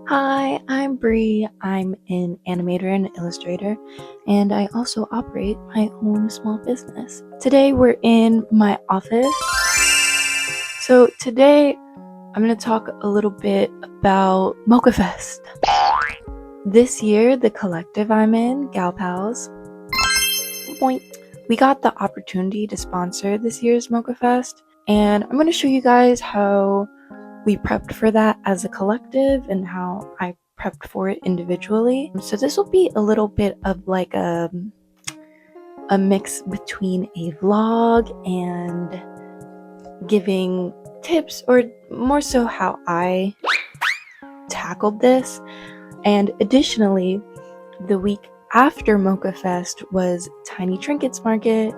Hi, I'm Bree. I'm an animator and illustrator, and I also operate my own small business. Today we're in my office. So today I'm going to talk a little bit about MoCCA Fest. This year, the collective I'm in, Gal Pals, we got the opportunity to sponsor this year's MoCCA Fest, and I'm going to show you guys how we prepped for that as a collective and how I prepped for it individually. So this will be a little bit of like a mix between a vlog and giving tips, or more so how I tackled this. And additionally, the week after MoCCA Fest was Tiny Trinkets Market.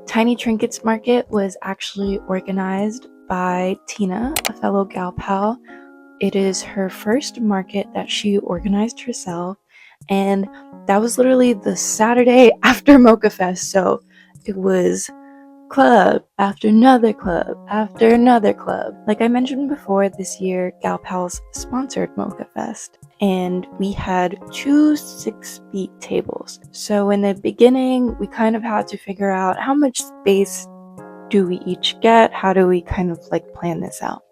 Tiny Trinkets Market was actually organized by Tina, a fellow gal pal. It is her first market that she organized herself, and that was literally the Saturday after MoCCA Fest. So it was club after another club after another club. Like I mentioned before, this year Gal Pals sponsored MoCCA Fest, and we had 2 6-feet tables. So in the beginning, we kind of had to figure out how much space do we each get? How do we kind of like plan this out?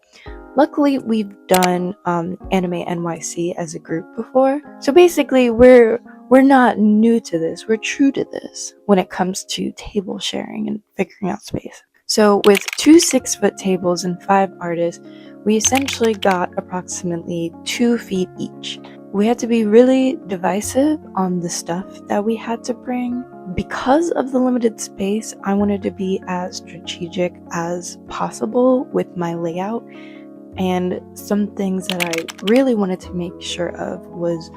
Luckily, we've done Anime NYC as a group before. So basically, we're not new to this. We're true to this when it comes to table sharing and figuring out space. So with 2 6-foot tables and 5 artists, we essentially got approximately 2 feet each. We had to be really divisive on the stuff that we had to bring. Because of the limited space, I wanted to be as strategic as possible with my layout. And some things that I really wanted to make sure of was,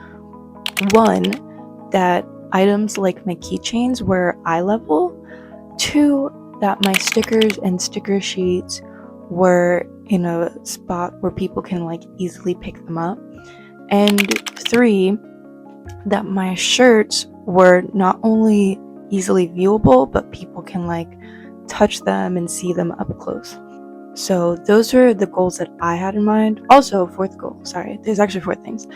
one, that items like my keychains were eye level. 2, that my stickers and sticker sheets were in a spot where people can like easily pick them up. And 3, that my shirts were not only easily viewable, but people can like touch them and see them up close. So those were the goals that I had in mind. Also, fourth goal, there's actually 4 things.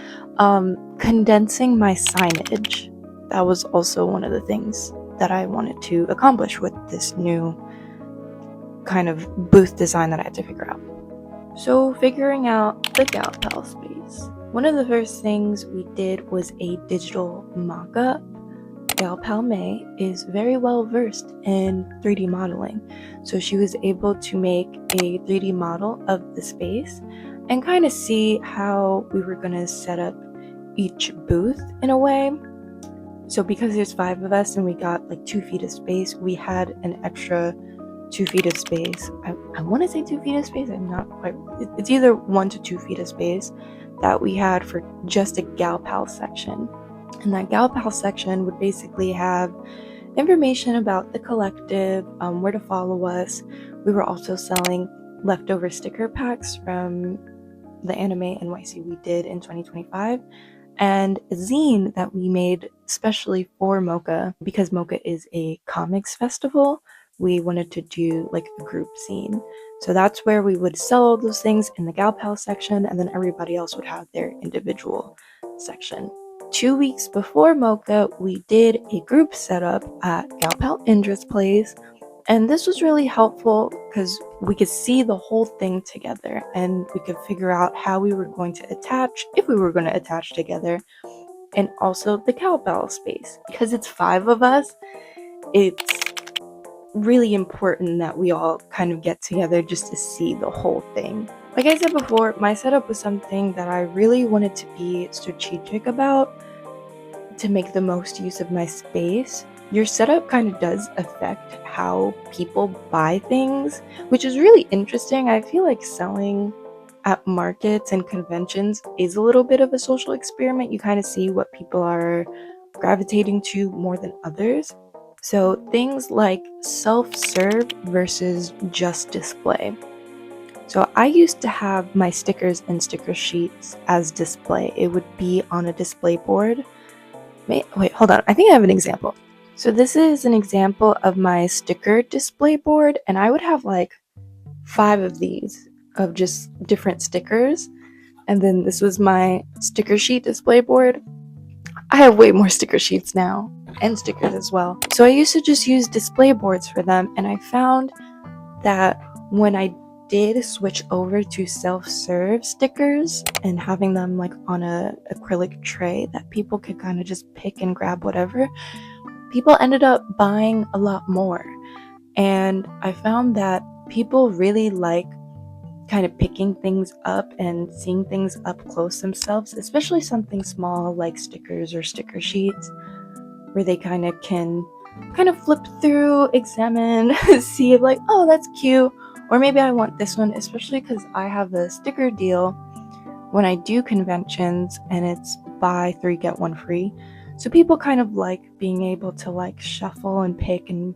Condensing my signage. That was also one of the things that I wanted to accomplish with this new kind of booth design that I had to figure out. So figuring out the Gal Pal space. One of the first things we did was a digital mock-up. Gal Pal May is very well versed in 3D modeling, so she was able to make a 3D model of the space and kind of see how we were going to set up each booth in a way. So because there's 5 of us and we got like 2 feet of space, we had an extra 2 feet of space. I want to say 2 feet of space. I'm not quite. It's either 1 to 2 feet of space that we had for just a Gal Pal section. And that Gal Pal section would basically have information about the collective, where to follow us. We were also selling leftover sticker packs from the Anime NYC we did in 2025, and a zine that we made specially for MoCCA. Because MoCCA is a comics festival, we wanted to do like a group zine. So that's where we would sell all those things in the Gal Pal section, and then everybody else would have their individual section. 2 weeks before MoCCA, we did a group setup at Gal Pal Indra's place, and this was really helpful because we could see the whole thing together, and we could figure out how we were going to attach, if we were going to attach together, and also the Gal Pal space. Because it's 5 of us, it's really important that we all kind of get together just to see the whole thing. Like I said before, my setup was something that I really wanted to be strategic about to make the most use of my space. Your setup kind of does affect how people buy things, which is really interesting. I feel like selling at markets and conventions is a little bit of a social experiment. You kind of see what people are gravitating to more than others. So things like self-serve versus just display. So I used to have my stickers and sticker sheets as display. It would be on a display board. Wait, hold on. I think I have an example. So this is an example of my sticker display board, and I would have like 5 of these of just different stickers. And then this was my sticker sheet display board. I have way more sticker sheets now, and stickers as well. So I used to just use display boards for them, and I found that when I did switch over to self-serve stickers and having them like on a acrylic tray that people could kind of just pick and grab whatever, people ended up buying a lot more. And I found that people really like kind of picking things up and seeing things up close themselves, especially something small like stickers or sticker sheets, where they kind of can flip through, examine, see if like, oh, that's cute, or maybe I want this one, especially because I have a sticker deal when I do conventions and it's buy 3 get 1 free. So people kind of like being able to like shuffle and pick and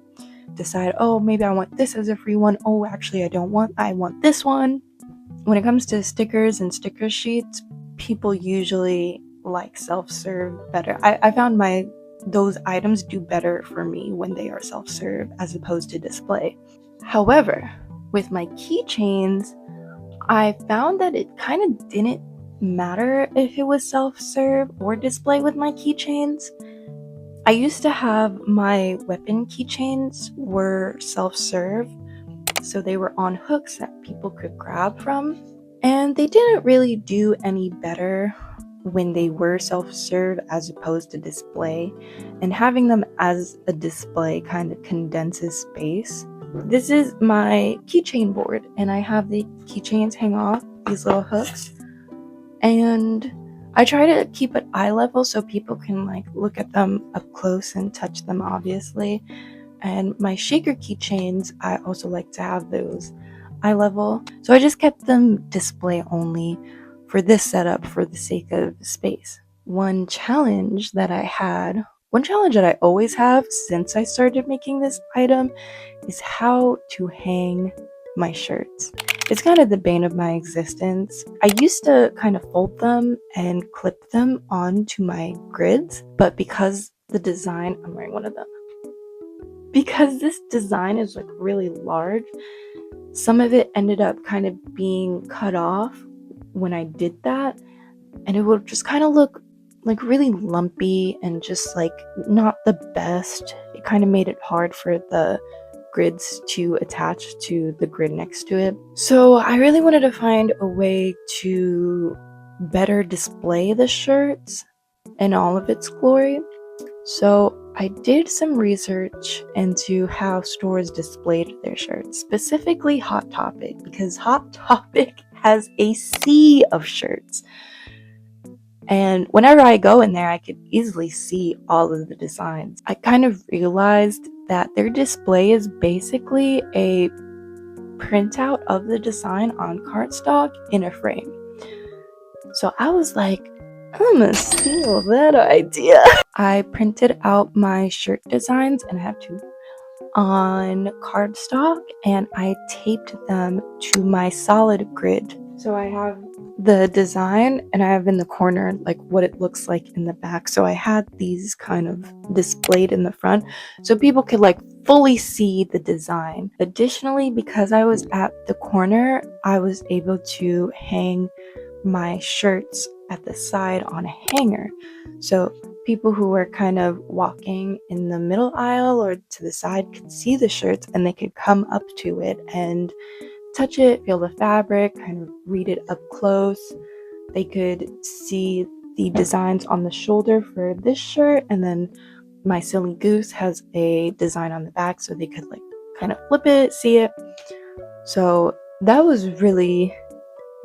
decide, oh, maybe I want this as a free one. Oh, actually, I want this one. When it comes to stickers and sticker sheets, people usually like self-serve better. I found those items do better for me when they are self-serve as opposed to display. However, with my keychains, I found that it kind of didn't matter if it was self-serve or display with my keychains. I used to have my weapon keychains were self-serve, so they were on hooks that people could grab from, and they didn't really do any better when they were self-serve as opposed to display, and having them as a display kind of condenses space. This is my keychain board, and I have the keychains hang off these little hooks, and I try to keep it eye level so people can like look at them up close and touch them, obviously. And my shaker keychains, I also like to have those eye level, so I just kept them display only for this setup for the sake of space. One challenge that I always have since I started making this item is how to hang my shirts. It's kind of the bane of my existence. I used to kind of fold them and clip them onto my grids, but because the design, I'm wearing one of them, because this design is like really large, some of it ended up kind of being cut off when I did that, and it would just kind of look like really lumpy and just like not the best. It kind of made it hard for the grids to attach to the grid next to it. So I really wanted to find a way to better display the shirts in all of its glory. So I did some research into how stores displayed their shirts, specifically Hot Topic, because Hot Topic has a sea of shirts. And whenever I go in there, I could easily see all of the designs. I kind of realized that their display is basically a printout of the design on cardstock in a frame. So I was like, I'm gonna steal that idea. I printed out my shirt designs, and I have two, on cardstock, and I taped them to my solid grid. So I have the design, and I have in the corner like what it looks like in the back. So I had these kind of displayed in the front so people could like fully see the design. Additionally, because I was at the corner, I was able to hang my shirts at the side on a hanger. So people who were kind of walking in the middle aisle or to the side could see the shirts, and they could come up to it and touch it, feel the fabric, kind of read it up close. They could see the designs on the shoulder for this shirt, and then my silly goose has a design on the back, so they could like kind of flip it, see it. So that was really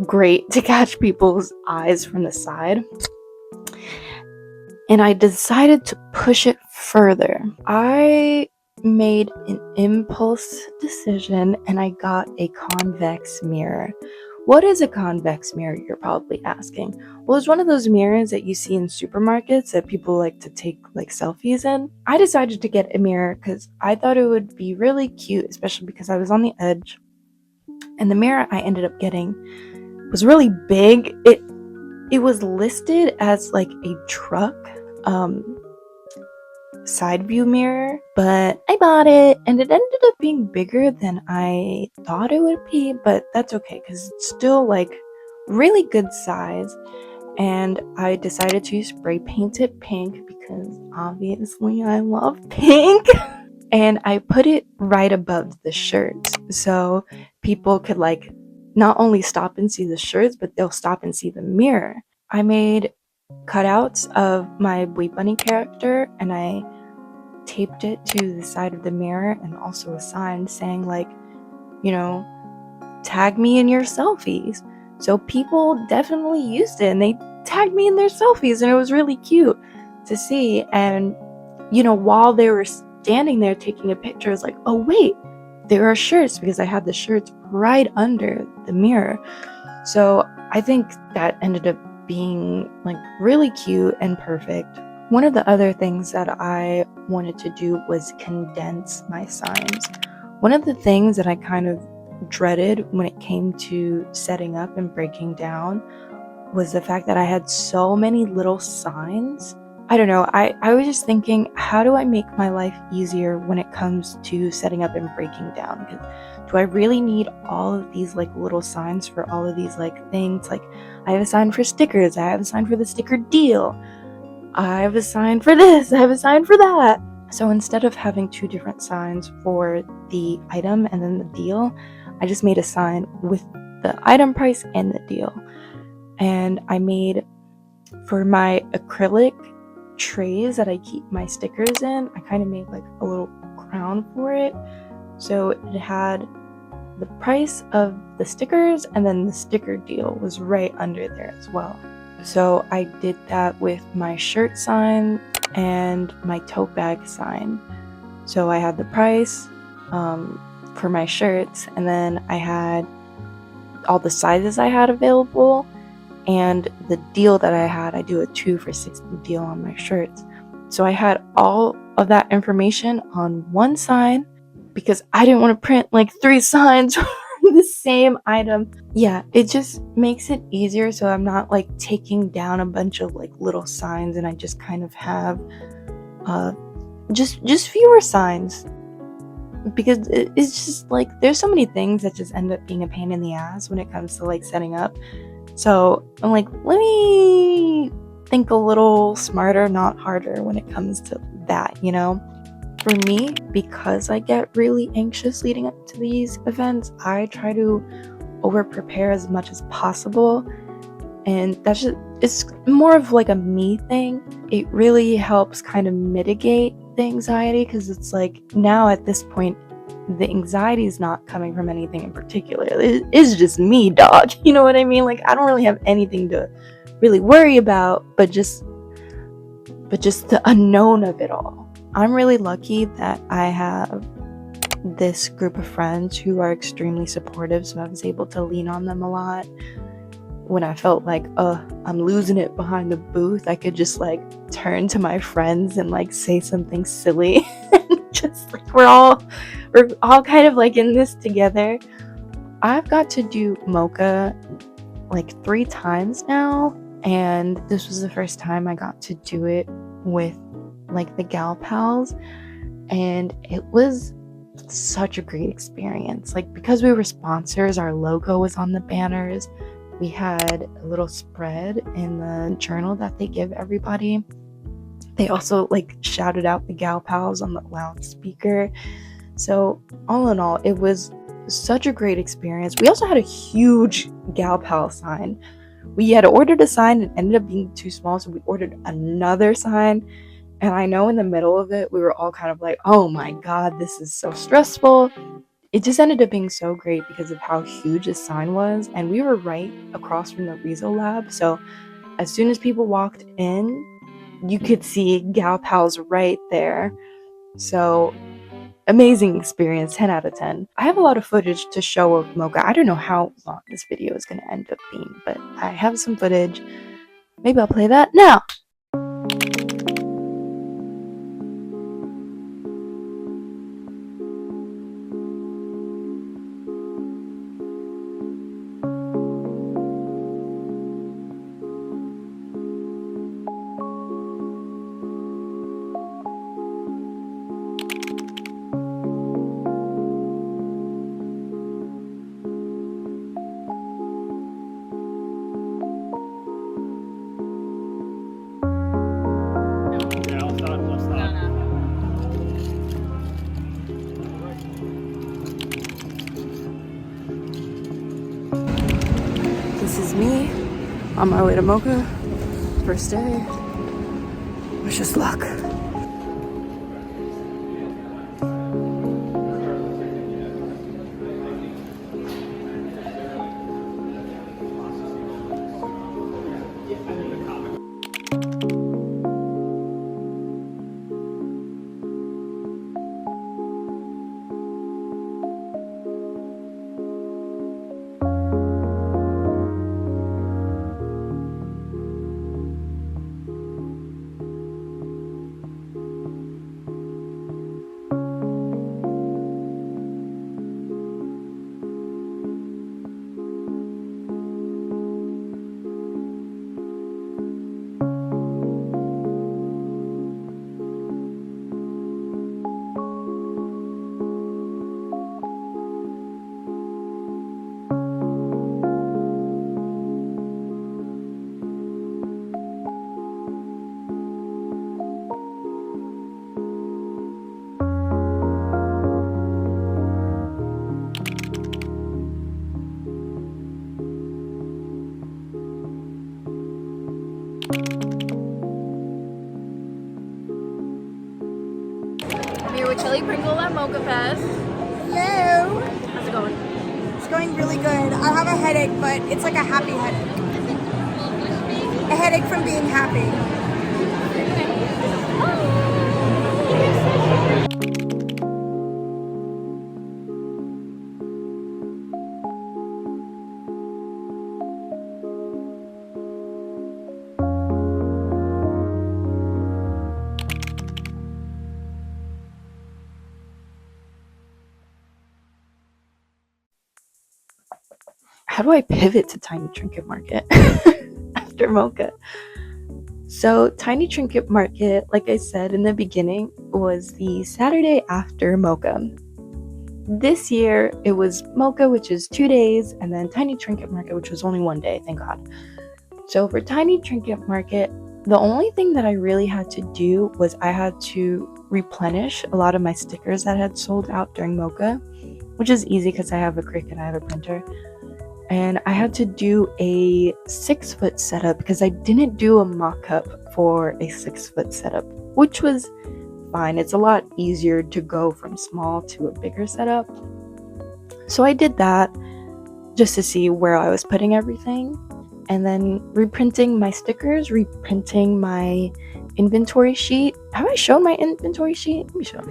great to catch people's eyes from the side. And I decided to push it further. I made an impulse decision and I got a convex mirror. What is a convex mirror, you're probably asking? Well, it's one of those mirrors that you see in supermarkets that people like to take like selfies in. I decided to get a mirror because I thought it would be really cute, especially because I was on the edge. And the mirror I ended up getting was really big. It was listed as like a truck side view mirror, but I bought it and it ended up being bigger than I thought it would be, but that's okay because it's still like really good size, and I decided to spray paint it pink because obviously I love pink. And I put it right above the shirts so people could like not only stop and see the shirts, but they'll stop and see the mirror. I made cutouts of my Wee Bunny character and I taped it to the side of the mirror, and also a sign saying like, you know, tag me in your selfies. So people definitely used it and they tagged me in their selfies, and it was really cute to see. And while they were standing there taking a picture, it's like, oh wait, there are shirts, because I had the shirts right under the mirror. So I think that ended up being like really cute and perfect. One of the other things that I wanted to do was condense my signs. One of the things that I kind of dreaded when it came to setting up and breaking down was the fact that I had so many little signs. I don't know, I was just thinking, how do I make my life easier when it comes to setting up and breaking down? Because do I really need all of these like little signs for all of these like things? Like, I have a sign for stickers, I have a sign for the sticker deal, I have a sign for this, I have a sign for that. So instead of having two different signs for the item and then the deal, I just made a sign with the item price and the deal. And I made, for my acrylic trays that I keep my stickers in, I kind of made like a little crown for it. So it had the price of the stickers, and then the sticker deal was right under there as well. So I did that with my shirt sign and my tote bag sign. So I had the price for my shirts, and then I had all the sizes I had available, and the deal that I had, I do a 2 for $60 deal on my shirts. So I had all of that information on one sign because I didn't want to print like 3 signs for the same item. Yeah, it just makes it easier, so I'm not like taking down a bunch of like little signs, and I just kind of have just fewer signs, because it's just like there's so many things that just end up being a pain in the ass when it comes to like setting up. So I'm like, let me think a little smarter, not harder when it comes to that, For me, because I get really anxious leading up to these events, I try to over prepare as much as possible. And it's more of like a me thing. It really helps kind of mitigate the anxiety, because it's like now at this point, the anxiety is not coming from anything in particular. It's just me, dog. You know what I mean? Like, I don't really have anything to really worry about, but just the unknown of it all. I'm really lucky that I have this group of friends who are extremely supportive, so I was able to lean on them a lot. When I felt like, I'm losing it behind the booth, I could just like turn to my friends and like say something silly. Just like we're all kind of like in this together. I've got to do MoCCA like 3 times now, and this was the first time I got to do it with like the gal pals, and it was such a great experience. Like, because we were sponsors, our logo was on the banners. We had a little spread in the journal that they give everybody. They also like shouted out the gal pals on the loudspeaker. So all in all, it was such a great experience. We also had a huge gal pal sign. We had ordered a sign and ended up being too small, so we ordered another sign. And I know in the middle of it, we were all kind of like, oh my god, this is so stressful. It just ended up being so great because of how huge the sign was, and we were right across from the Rezo lab, so as soon as people walked in, you could see gal pals right there. So amazing experience, 10 out of 10. I have a lot of footage to show of MoCCA. I don't know how long this video is going to end up being, but I have some footage. Maybe I'll play that now. This is me on my way to MoCCA. First day. Wish us luck. I'm here with Chili Pringle at MoCCA Fest. Hello. How's it going? It's going really good. I have a headache, but it's like a happy headache. A headache from being happy. How do I pivot to Tiny Trinket Market after MoCCA? So Tiny Trinket Market, like I said in the beginning, was the Saturday after MoCCA. This year it was MoCCA, which is 2 days, and then Tiny Trinket Market, which was only 1 day, thank God. So for Tiny Trinket Market, the only thing that I really had to do was I had to replenish a lot of my stickers that had sold out during MoCCA, which is easy because I have a Cricut, I have a printer. And I had to do a 6-foot setup because I didn't do a mock-up for a 6-foot setup, which was fine. It's a lot easier to go from small to a bigger setup. So I did that just to see where I was putting everything, and then reprinting my stickers, reprinting my inventory sheet. Have I shown my inventory sheet? Let me show it.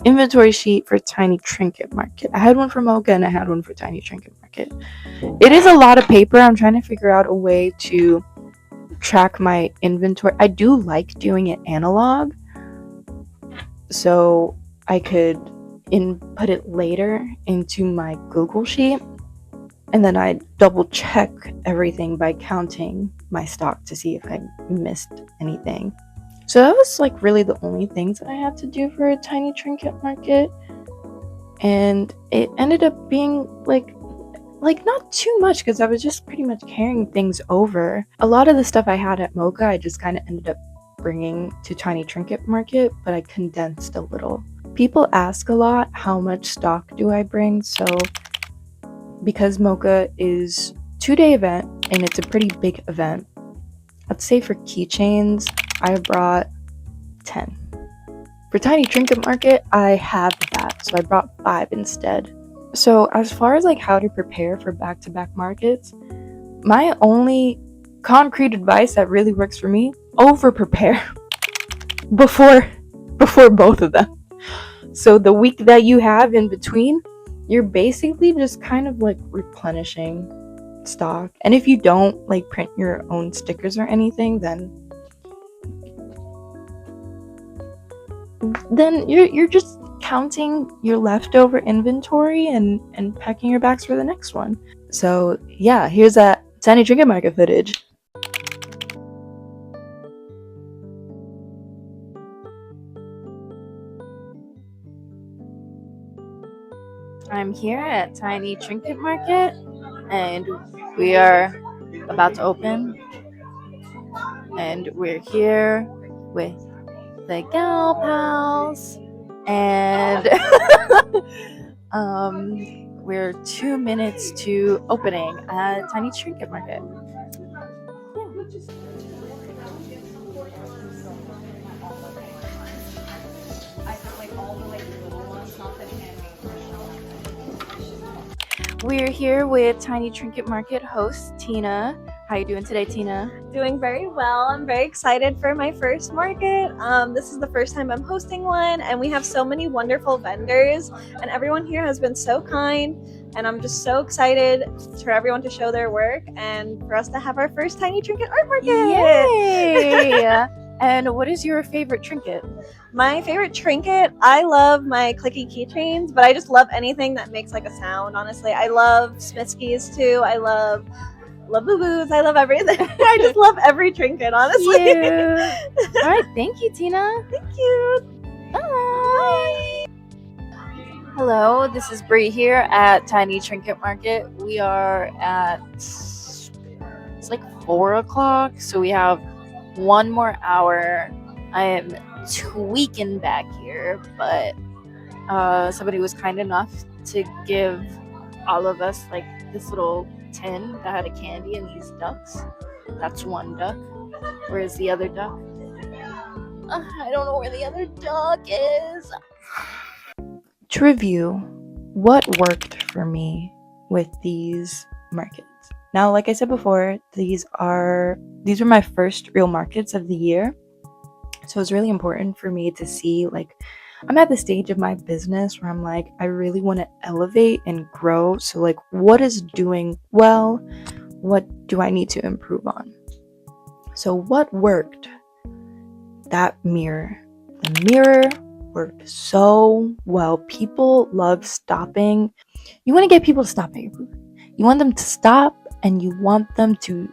Inventory sheet for Tiny Trinket Market. I had one for MoCCA and I had one for Tiny Trinket Market. It is a lot of paper. I'm trying to figure out a way to track my inventory. I do like doing it analog, so I could input it later into my Google Sheet, and then I double check everything by counting my stock to see if I missed anything. So that was like really the only things that I had to do for a Tiny Trinket Market, and it ended up being like not too much because I was just pretty much carrying things over. A lot of the stuff I had at MoCCA I just kind of ended up bringing to Tiny Trinket Market, but I condensed a little. People ask a lot, how much stock do I bring? So because MoCCA is 2-day event and it's a pretty big event, I'd say for keychains I brought 10. For Tiny Trinket Market, I have that, so I brought 5 instead. So as far as like how to prepare for back-to-back markets, my only concrete advice that really works for me, over-prepare before both of them. So the week that you have in between, you're basically just kind of like replenishing stock. And if you don't like print your own stickers or anything, then you're just counting your leftover inventory and packing your bags for the next one. So yeah, here's that Tiny Trinket Market footage. I'm here at Tiny Trinket Market and we are about to open, and we're here with the gal pals and We're 2 minutes to opening at Tiny Trinket Market. We're here with Tiny Trinket Market host Tina. How you doing today, Tina? Doing very well. I'm very excited for my first market. This is the first time I'm hosting one, and we have so many wonderful vendors, and everyone here has been so kind, and I'm just so excited for everyone to show their work and for us to have our first Tiny Trinket art market. Yay! And what is your favorite trinket? My favorite trinket, I love my clicky keychains, but I just love anything that makes like a sound, honestly. I love Smithskies too. I love boo-boos. I love everything. I just love every trinket, honestly. Cute. All right, thank you, Tina. Thank you. Bye. Hello, this is Bree here at Tiny Trinket Market. We are at, it's like 4 o'clock, so we have one more hour. I am tweaking back here, but somebody was kind enough to give all of us like this little tin that had a candy and these ducks. That's one duck. Where's the other duck? I don't know where the other duck is. To review, what worked for me with these markets? Now, like I said before, these were my first real markets of the year. So it's really important for me to see, like, I'm at the stage of my business where I'm like, I really want to elevate and grow. So, like, what is doing well? What do I need to improve on? So what worked? That mirror. The mirror worked so well. People love stopping. You want to get people to stop at your booth. You want them to stop, and you want to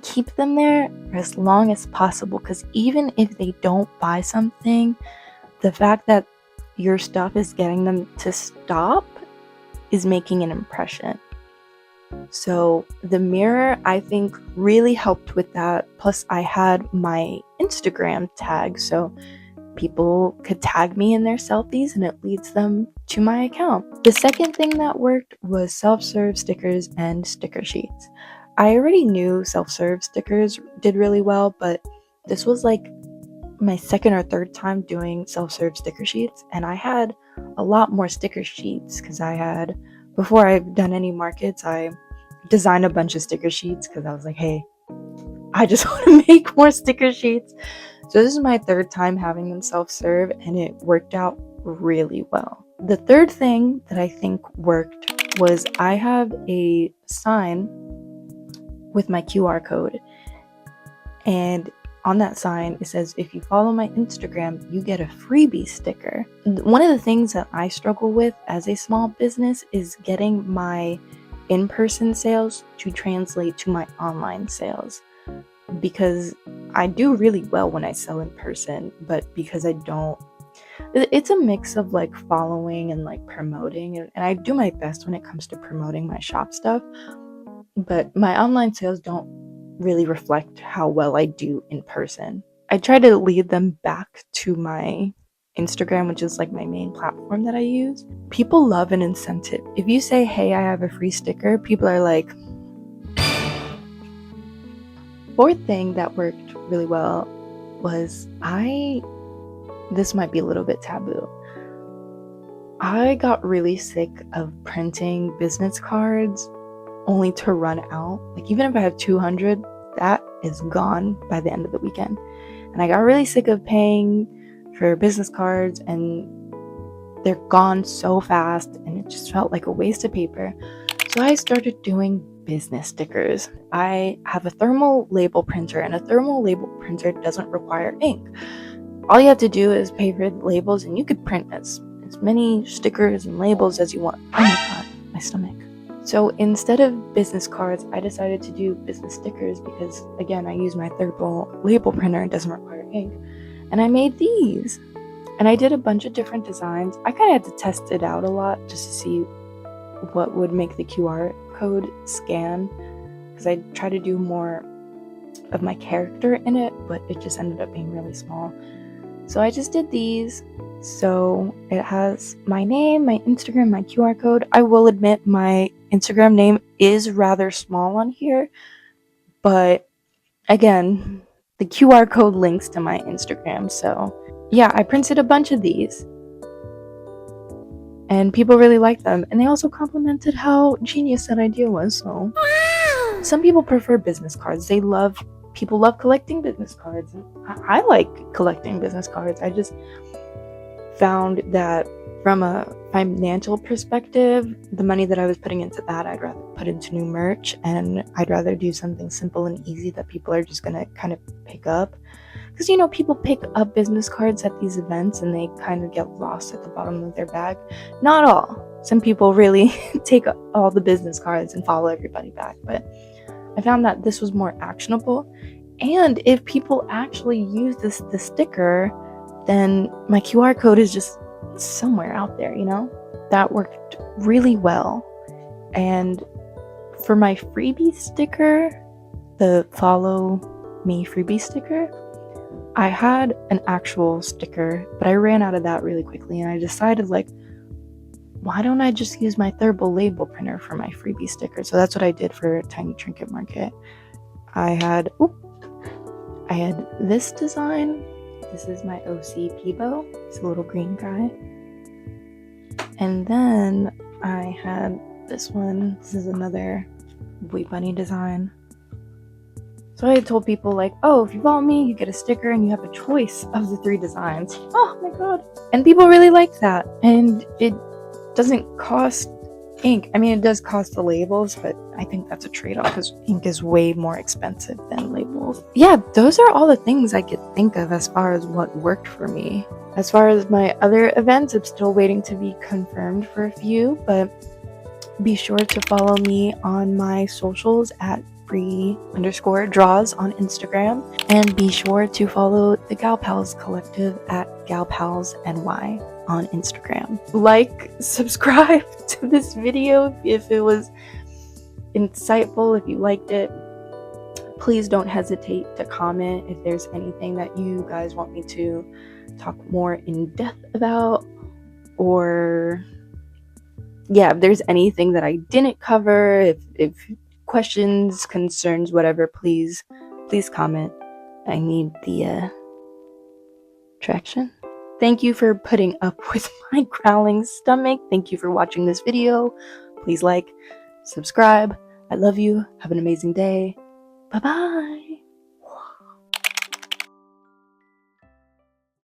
keep them there for as long as possible, because even if they don't buy something, the fact that your stuff is getting them to stop is making an impression. So the mirror, I think, really helped with that. Plus, I had my Instagram tag, so people could tag me in their selfies and it leads them to my account. The second thing that worked was self-serve stickers and sticker sheets. I already knew self-serve stickers did really well, but this was like my second or third time doing self-serve sticker sheets, and I had a lot more sticker sheets because before I've done any markets, I designed a bunch of sticker sheets because I was like, hey, I just want to make more sticker sheets. So this is my third time having them self-serve, and it worked out really well. The third thing that I think worked was I have a sign with my QR code, and on that sign it says, if you follow my Instagram, you get a freebie sticker. One of the things that I struggle with as a small business is getting my in-person sales to translate to my online sales, because I do really well when I sell in person, but because it's a mix of like following and like promoting, and I do my best when it comes to promoting my shop stuff, but my online sales don't really reflect how well I do in person. I try to lead them back to my Instagram, which is like my main platform that I use. People love an incentive. If you say, hey, I have a free sticker, people are like. Fourth thing that worked really well was this might be a little bit taboo. I got really sick of printing business cards only to run out. Like, even if I have 200, that is gone by the end of the weekend. And I got really sick of paying for business cards, and they're gone so fast, and it just felt like a waste of paper. So I started doing business stickers. I have a thermal label printer, and a thermal label printer doesn't require ink. All you have to do is pay for the labels, and you could print as many stickers and labels as you want. Oh my god, my stomach. So instead of business cards, I decided to do business stickers because, again, I use my thermal label printer, it doesn't require ink. And I made these. And I did a bunch of different designs. I kind of had to test it out a lot just to see what would make the QR code scan, because I tried to do more of my character in it, but it just ended up being really small. So I just did these, So it has my name, my Instagram, my QR code. I will admit my Instagram name is rather small on here, but again, the QR code links to my Instagram. So yeah, I printed a bunch of these and people really liked them. And they also complimented how genius that idea was. So some people prefer business cards. People love collecting business cards. I like collecting business cards. I just found that from a financial perspective, the money that I was putting into that, I'd rather put into new merch, and I'd rather do something simple and easy that people are just gonna kind of pick up. Because, people pick up business cards at these events and they kind of get lost at the bottom of their bag. Not all. Some people really take all the business cards and follow everybody back, but I found that this was more actionable. And if people actually use the sticker, then my QR code is just somewhere out there, That worked really well. And for my freebie sticker, the follow me freebie sticker, I had an actual sticker, but I ran out of that really quickly, and I decided, why don't I just use my Thurble label printer for my freebie sticker? So that's what I did for Tiny Trinket Market. I had this design. This is my OC Peebo. It's a little green guy. And then I had this one. This is another Wee Bunny design. So I had told people if you follow me, you get a sticker and you have a choice of the 3 designs. Oh my god. And people really liked that. And it doesn't cost ink. I mean, it does cost the labels, but I think that's a trade-off because ink is way more expensive than labels. Yeah, those are all the things I could think of as far as what worked for me. As far as my other events, I'm still waiting to be confirmed for a few, but be sure to follow me on my socials at free_draws on Instagram, and be sure to follow the Gal Pals Collective at galpalsny on Instagram. Subscribe to this video if it was insightful, if you liked it. Please don't hesitate to comment if there's anything that you guys want me to talk more in depth about, or if there's anything that I didn't cover, if questions, concerns, whatever, please comment. I need the traction. Thank you for putting up with my growling stomach. Thank you for watching this video. Please subscribe. I love you. Have an amazing day. Bye-bye.